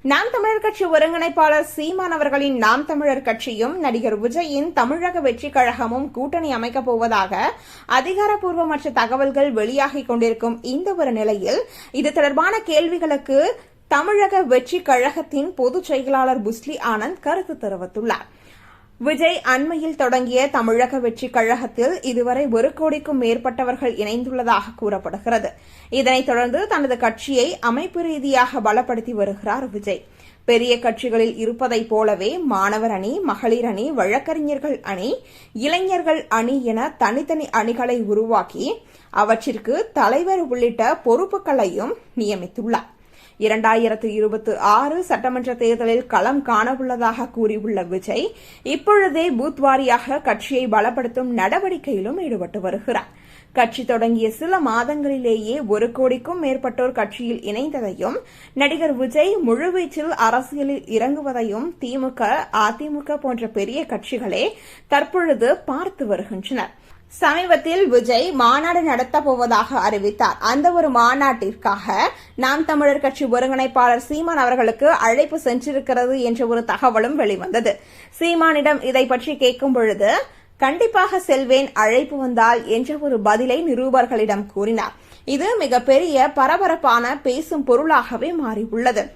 நாம் தமிழர் கட்சி ஒருங்கிணைப்பாளர் சீமான் அவர்களின் நாம் தமிழர் கட்சியும் நடிகர் விஜயின் தமிழக வெற்றிக் கழகமும் கூட்டணி அமைக்கப் போவதாக அதிகாரப்பூர்வமற்ற தகவல்கள் வெளியாகிக் கொண்டிருக்கும் இந்த ஒரு நிலையில் இது தொடர்பான கேள்விகளுக்கு தமிழக வெற்றிக் கழகத்தின் பொதுச் செயலாளர் புஸ்லி ஆனந்த் கருத்து தெரிவித்துள்ளார். விஜய் அண்மையில் தொடங்கிய தமிழக வெற்றிக் கழகத்தில் இதுவரை 1 கோடிக்கும் மேற்பட்டவர்கள் இணைந்துள்ளதாக கூறப்படுகிறது. இதனைத் தொடர்ந்து தனது கட்சியை அமைப்பு ரீதியாக பலப்படுத்தி வருகிறார் விஜய். பெரிய கட்சிகளில் இருப்பதைப் போலவே மாணவர் அணி, மகளிர் அணி, வழக்கறிஞர்கள் அணி, இளைஞர்கள் அணி என தனித்தனி அணிகளை உருவாக்கி அவற்றிற்கு தலைவர் உள்ளிட்ட பொறுப்புகளையும் நியமித்துள்ளார். 2026 சட்டமன்ற தேர்தலில் களம் காணவுள்ளதாக கூறியுள்ள விஜய் இப்பொழுதே பூத் வாரியாக கட்சியை பலப்படுத்தும் நடவடிக்கையிலும் ஈடுபட்டு வருகிறார். கட்சி தொடங்கிய சில மாதங்களிலேயே 1 கோடிக்கும் மேற்பட்டோர் கட்சியில் இணைந்ததையும் நடிகர் விஜய் முழுவீச்சில் அரசியலில் இறங்குவதையும் திமுக, அதிமுக போன்ற பெரிய கட்சிகளே தற்பொழுது பார்த்து வருகின்றனர். சமீபத்தில் விஜய் மாநாடு நடத்தப் போவதாக அறிவித்தார். அந்த ஒரு மாநாட்டிற்காக நாம் தமிழர் கட்சி ஒருங்கிணைப்பாளர் சீமான் அவர்களுக்கு அழைப்பு சென்றிருக்கிறது என்ற ஒரு தகவலும் வெளிவந்தது. சீமானிடம் இதை பற்றி கேட்கும் பொழுது கண்டிப்பாக செல்வேன், அழைப்பு வந்தால் என்ற ஒரு பதிலை நிருபர்களிடம் கூறினார். இது மிகப்பெரிய பரபரப்பான பேசும் பொருளாகவே மாறியுள்ளது.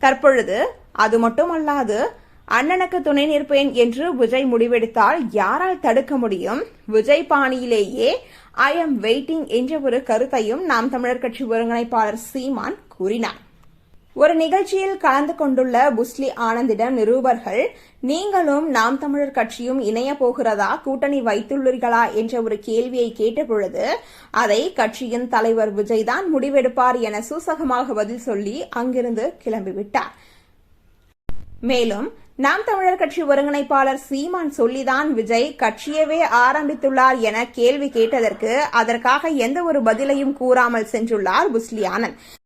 தற்பொழுது அது மட்டுமல்லாது அண்ணனுக்கு துணை நிற்பேன் என்று விஜய் முடிவெடுத்தால் யாரால் தடுக்க முடியும்? விஜய் பாணியிலேயே ஐ எம் வெயிட்டிங் என்ற ஒரு கருத்தையும் நாம் தமிழர் கட்சி ஒருங்கிணைப்பாளர் சீமான் கூறினார். ஒரு நிகழ்ச்சியில் கலந்து கொண்டுள்ள புஸ்லி ஆனந்திடம் நிருபர்கள் நீங்களும் நாம் தமிழர் கட்சியும் இணைய போகிறதா, கூட்டணி வைத்துள்ளீர்களா என்ற ஒரு கேள்வியை கேட்டபொழுது அதை கட்சியின் தலைவர் விஜய் தான் முடிவெடுப்பார் என சூசகமாக பதில் சொல்லி அங்கிருந்து கிளம்பிவிட்டார். மேலும் நாம் தமிழர் கட்சி ஒருங்கிணைப்பாளர் சீமான் சொல்லிதான் விஜய் கட்சியவே ஆரம்பித்துள்ளார் என கேள்வி கேட்டதற்கு அதற்காக எந்த ஒரு பதிலையும் கூறாமல் சென்றுள்ளார் புஸ்லி ஆனந்த்.